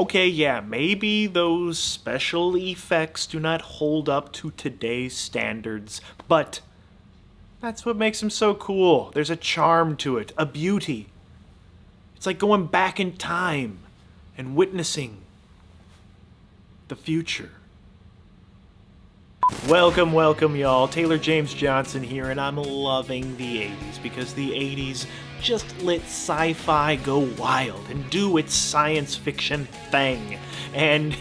Okay, yeah, maybe those special effects do not hold up to today's standards, but that's what makes them so cool. There's a charm to it, a beauty. It's like going back in time and witnessing the future. Welcome, y'all. Taylor James Johnson here, and I'm loving the 80s because the 80s just let sci-fi go wild and do its science fiction thing. And,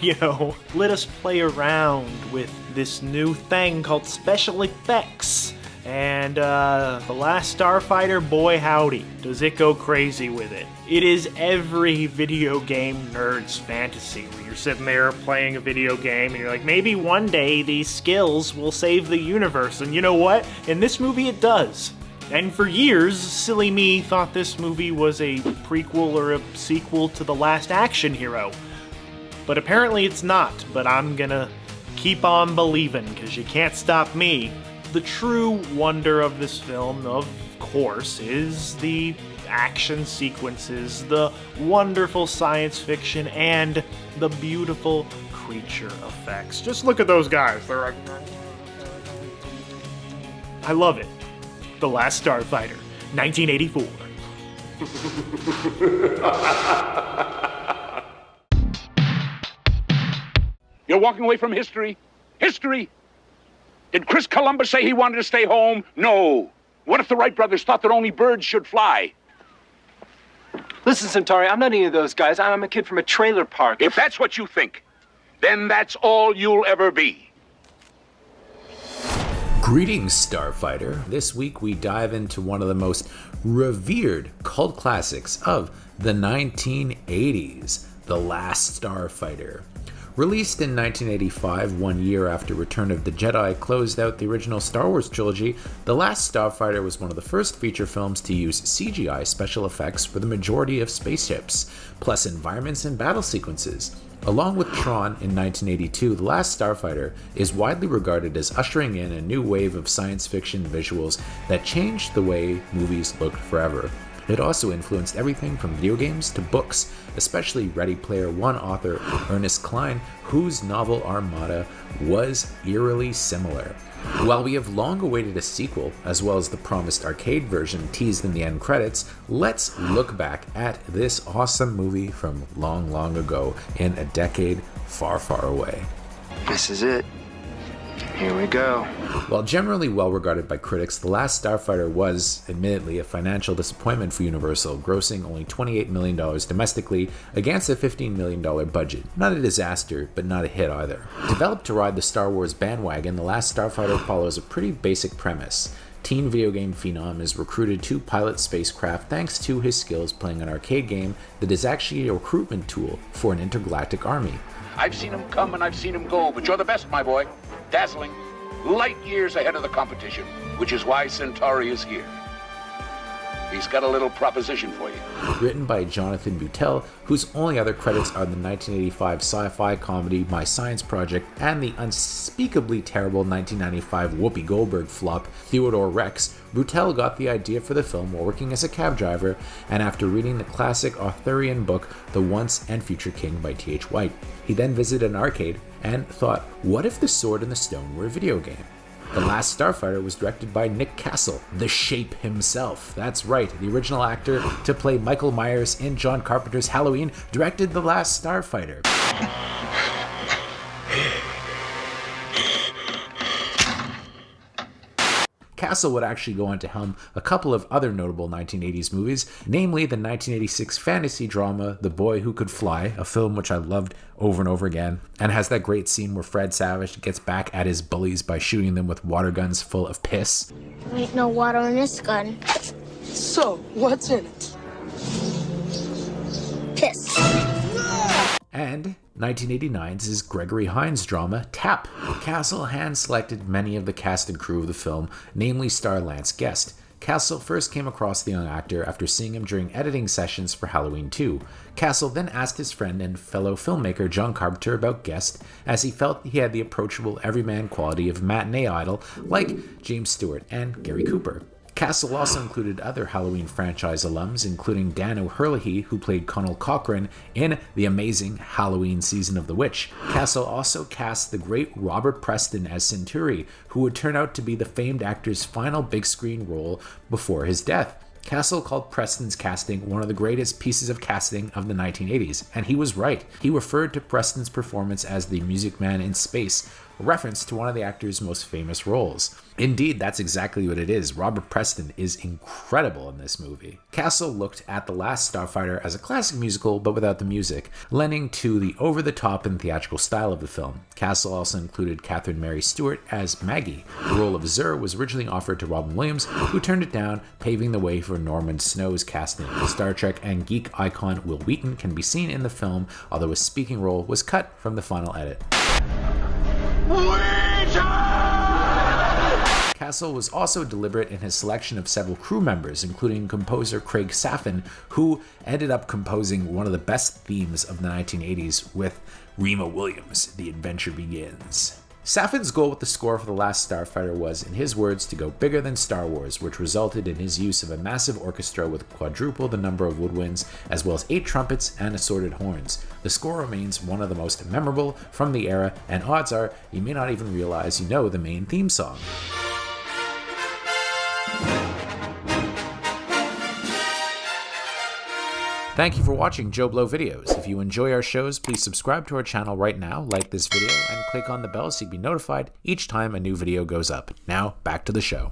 let us play around with this new thing called special effects. And The Last Starfighter, boy howdy, does it go crazy with it. It is every video game nerd's fantasy, where you're sitting there playing a video game and you're like, maybe one day these skills will save the universe. And you know what? In this movie it does. And for years, silly me thought this movie was a prequel or a sequel to The Last Action Hero. But apparently it's not, but I'm gonna keep on believing, because you can't stop me. The true wonder of this film, of course, is the action sequences, the wonderful science fiction, and the beautiful creature effects. Just look at those guys. They're like... I love it. The Last Starfighter, 1984. You're walking away from history? History? Did Chris Columbus say he wanted to stay home? No. What if the Wright brothers thought that only birds should fly? Listen, Centauri, I'm not any of those guys. I'm a kid from a trailer park. If that's what you think, then that's all you'll ever be. Greetings, Starfighter. This week we dive into one of the most revered cult classics of the 1980s, The Last Starfighter. Released in 1985, 1 year after Return of the Jedi closed out the original Star Wars trilogy, The Last Starfighter was one of the first feature films to use CGI special effects for the majority of spaceships, plus environments and battle sequences. Along with Tron in 1982, The Last Starfighter is widely regarded as ushering in a new wave of science fiction visuals that changed the way movies looked forever. It also influenced everything from video games to books, especially Ready Player One author Ernie Cline, whose novel Armada was eerily similar. While we have long awaited a sequel, as well as the promised arcade version teased in the end credits, let's look back at this awesome movie from long, long ago in a decade far, far away. This is it. Here we go. While generally well regarded by critics, The Last Starfighter was, admittedly, a financial disappointment for Universal, grossing only $28 million domestically against a $15 million budget. Not a disaster, but not a hit either. Developed to ride the Star Wars bandwagon, The Last Starfighter follows a pretty basic premise. Teen video game phenom is recruited to pilot spacecraft thanks to his skills playing an arcade game that is actually a recruitment tool for an intergalactic army. I've seen him come and I've seen him go, but you're the best, my boy. Dazzling. Light years ahead of the competition, which is why Centauri is here. He's got a little proposition for you. Written by Jonathan Butel, whose only other credits are the 1985 sci-fi comedy My Science Project and the unspeakably terrible 1995 Whoopi Goldberg flop Theodore Rex, Butel got the idea for the film while working as a cab driver and after reading the classic Arthurian book The Once and Future King by T.H. White. He then visited an arcade and thought, what if The Sword in the Stone were a video game? The Last Starfighter was directed by Nick Castle, the Shape himself. That's right, the original actor to play Michael Myers in John Carpenter's Halloween directed The Last Starfighter. Castle would actually go on to helm a couple of other notable 1980s movies, namely the 1986 fantasy drama The Boy Who Could Fly, a film which I loved over and over again, and has that great scene where Fred Savage gets back at his bullies by shooting them with water guns full of piss. There ain't no water in this gun. So, what's in it? Piss. And 1989's Gregory Hines' drama, Tap. Castle hand-selected many of the cast and crew of the film, namely star Lance Guest. Castle first came across the young actor after seeing him during editing sessions for Halloween 2. Castle then asked his friend and fellow filmmaker John Carpenter about Guest, as he felt he had the approachable everyman quality of matinee idol like James Stewart and Gary Cooper. Castle also included other Halloween franchise alums, including Dan O'Herlihy, who played Colonel Cochrane in the amazing Halloween season of The Witch. Castle also cast the great Robert Preston as Centauri, who would turn out to be the famed actor's final big screen role before his death. Castle called Preston's casting one of the greatest pieces of casting of the 1980s, and he was right. He referred to Preston's performance as the Music Man in space, a reference to one of the actor's most famous roles. Indeed, that's exactly what it is. Robert Preston is incredible in this movie. Castle looked at The Last Starfighter as a classic musical, but without the music, lending to the over-the-top and theatrical style of the film. Castle also included Catherine Mary Stewart as Maggie. The role of Zur was originally offered to Robin Williams, who turned it down, paving the way for Norman Snow's casting. Star Trek and geek icon Will Wheaton can be seen in the film, although his speaking role was cut from the final edit. Castle was also deliberate in his selection of several crew members, including composer Craig Safin, who ended up composing one of the best themes of the 1980s with Rima Williams' The Adventure Begins. Safin's goal with the score for The Last Starfighter was, in his words, to go bigger than Star Wars, which resulted in his use of a massive orchestra with quadruple the number of woodwinds, as well as 8 trumpets and assorted horns. The score remains one of the most memorable from the era, and odds are you may not even realize you know the main theme song. Thank you for watching Joe Blow Videos. If you enjoy our shows, please subscribe to our channel right now, like this video, and click on the bell so you'll be notified each time a new video goes up. Now, back to the show.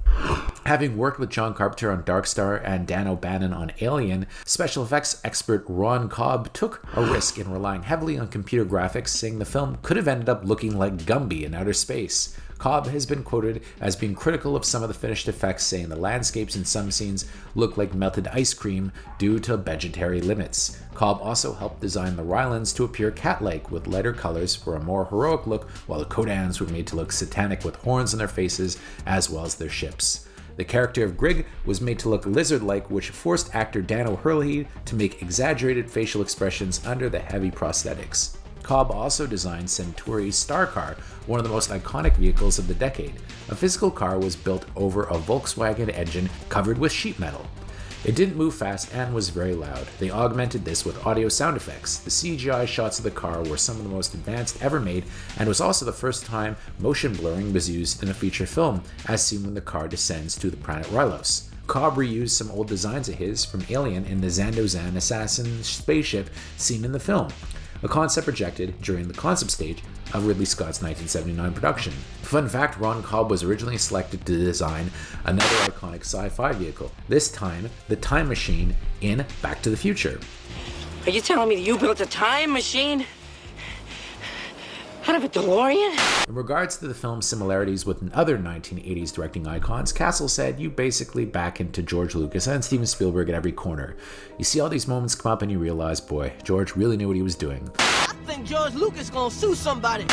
Having worked with John Carpenter on Dark Star and Dan O'Bannon on Alien, special effects expert Ron Cobb took a risk in relying heavily on computer graphics, saying the film could have ended up looking like Gumby in outer space. Cobb has been quoted as being critical of some of the finished effects, saying the landscapes in some scenes look like melted ice cream due to budgetary limits. Cobb also helped design the Rylans to appear cat-like with lighter colors for a more heroic look, while the Kodans were made to look satanic with horns on their faces as well as their ships. The character of Grigg was made to look lizard-like, which forced actor Dan O'Herlihy to make exaggerated facial expressions under the heavy prosthetics. Cobb also designed Centauri's Star Car, one of the most iconic vehicles of the decade. A physical car was built over a Volkswagen engine covered with sheet metal. It didn't move fast and was very loud. They augmented this with audio sound effects. The CGI shots of the car were some of the most advanced ever made, and was also the first time motion blurring was used in a feature film, as seen when the car descends to the planet Rylos. Cobb reused some old designs of his from Alien in the Zandozan assassin spaceship seen in the film, a concept projected during the concept stage of Ridley Scott's 1979 production. Fun fact, Ron Cobb was originally selected to design another iconic sci-fi vehicle, this time the Time Machine in Back to the Future. Are you telling me that you built a time machine out of a DeLorean? In regards to the film's similarities with other 1980s directing icons, Castle said you basically back into George Lucas and Steven Spielberg at every corner. You see all these moments come up and you realize, boy, George really knew what he was doing. I think George Lucas gonna sue somebody.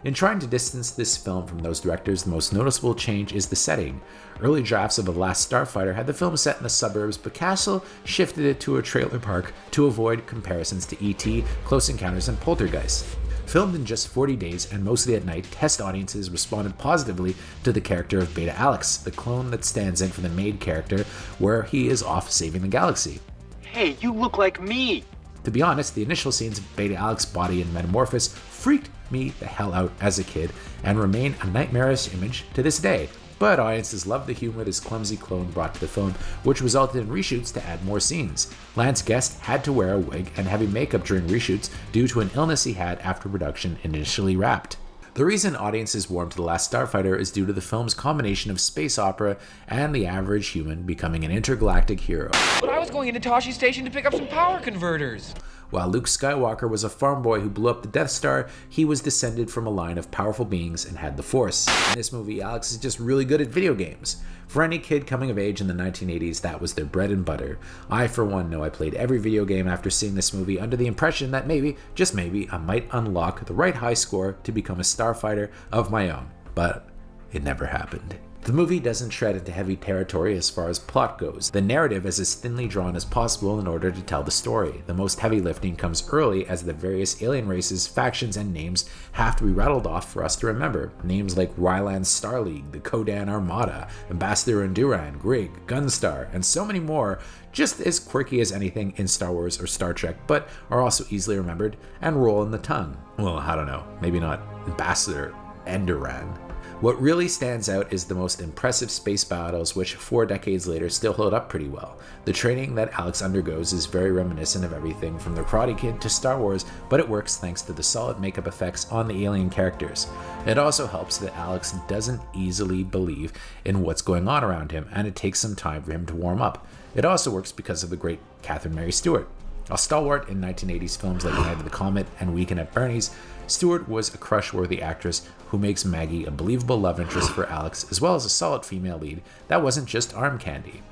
In trying to distance this film from those directors, the most noticeable change is the setting. Early drafts of The Last Starfighter had the film set in the suburbs, but Castle shifted it to a trailer park to avoid comparisons to E.T., Close Encounters, and Poltergeist. Filmed in just 40 days and mostly at night, test audiences responded positively to the character of Beta Alex, the clone that stands in for the main character, where he is off saving the galaxy. Hey, you look like me. To be honest, the initial scenes of Beta Alex's body and metamorphosis freaked me the hell out as a kid and remain a nightmarish image to this day. But audiences loved the humor this clumsy clone brought to the film, which resulted in reshoots to add more scenes. Lance Guest had to wear a wig and heavy makeup during reshoots due to an illness he had after production initially wrapped. The reason audiences warmed to The Last Starfighter is due to the film's combination of space opera and the average human becoming an intergalactic hero. But I was going into Toshi Station to pick up some power converters. While Luke Skywalker was a farm boy who blew up the Death Star, he was descended from a line of powerful beings and had the Force. In this movie, Alex is just really good at video games. For any kid coming of age in the 1980s, that was their bread and butter. I, for one, know I played every video game after seeing this movie under the impression that maybe, just maybe, I might unlock the right high score to become a starfighter of my own. But it never happened. The movie doesn't tread into heavy territory as far as plot goes. The narrative is as thinly drawn as possible in order to tell the story. The most heavy lifting comes early as the various alien races, factions, and names have to be rattled off for us to remember. Names like Ryland's Star League, the Kodan Armada, Ambassador Enduran, Grig, Gunstar, and so many more, just as quirky as anything in Star Wars or Star Trek, but are also easily remembered and roll in the tongue. Well, I don't know, maybe not Ambassador Enduran. What really stands out is the most impressive space battles, which 4 decades later still hold up pretty well. The training that Alex undergoes is very reminiscent of everything from The Karate Kid to Star Wars, but it works thanks to the solid makeup effects on the alien characters. It also helps that Alex doesn't easily believe in what's going on around him, and it takes some time for him to warm up. It also works because of the great Catherine Mary Stewart. A stalwart in 1980s films like Night of the Comet and Weekend at Bernie's, Stewart was a crush-worthy actress who makes Maggie a believable love interest for Alex, as well as a solid female lead that wasn't just arm candy.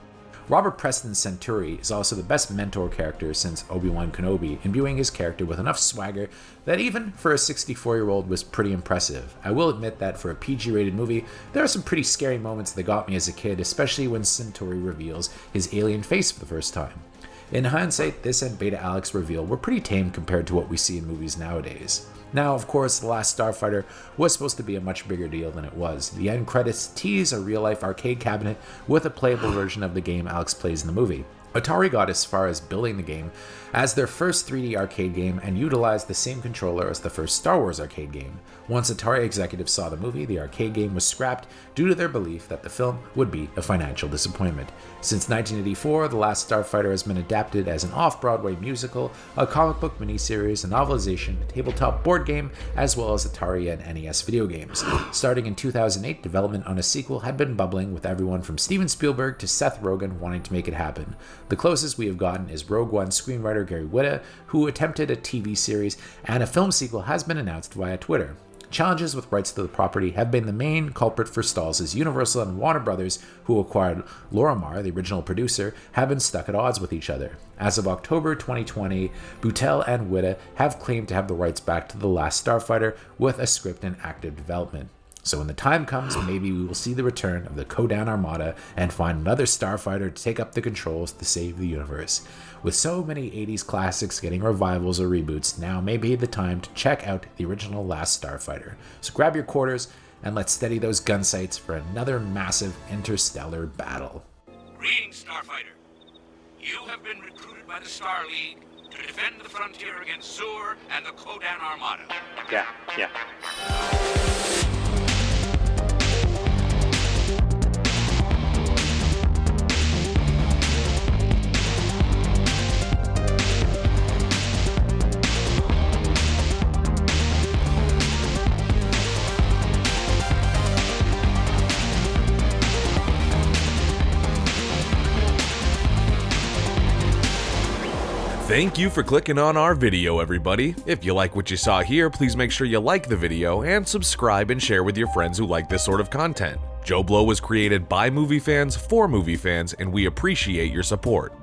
Robert Preston's Centauri is also the best mentor character since Obi-Wan Kenobi, imbuing his character with enough swagger that even for a 64-year-old was pretty impressive. I will admit that for a PG-rated movie, there are some pretty scary moments that got me as a kid, especially when Centauri reveals his alien face for the first time. In hindsight, this and Beta Alex reveal were pretty tame compared to what we see in movies nowadays. Now, of course, The Last Starfighter was supposed to be a much bigger deal than it was. The end credits tease a real-life arcade cabinet with a playable version of the game Alex plays in the movie. Atari got as far as building the game as their first 3D arcade game and utilized the same controller as the first Star Wars arcade game. Once Atari executives saw the movie, the arcade game was scrapped due to their belief that the film would be a financial disappointment. Since 1984, The Last Starfighter has been adapted as an off-Broadway musical, a comic book miniseries, a novelization, a tabletop board game, as well as Atari and NES video games. Starting in 2008, development on a sequel had been bubbling, with everyone from Steven Spielberg to Seth Rogen wanting to make it happen. The closest we have gotten is Rogue One screenwriter Gary Whitta, who attempted a TV series, and a film sequel has been announced via Twitter. Challenges with rights to the property have been the main culprit for stalls, as Universal and Warner Brothers, who acquired Lorimar, the original producer, have been stuck at odds with each other. As of October 2020, Boutel and Whitta have claimed to have the rights back to The Last Starfighter, with a script in active development. So when the time comes, maybe we will see the return of the Kodan Armada and find another starfighter to take up the controls to save the universe. With so many 80s classics getting revivals or reboots, now may be the time to check out the original Last Starfighter. So grab your quarters and let's steady those gun sights for another massive interstellar battle. Greetings, Starfighter. You have been recruited by the Star League to defend the frontier against Zur and the Kodan Armada. Yeah. Thank you for clicking on our video, everybody. If you like what you saw here, please make sure you like the video and subscribe and share with your friends who like this sort of content. Joe Blow was created by movie fans for movie fans, and we appreciate your support.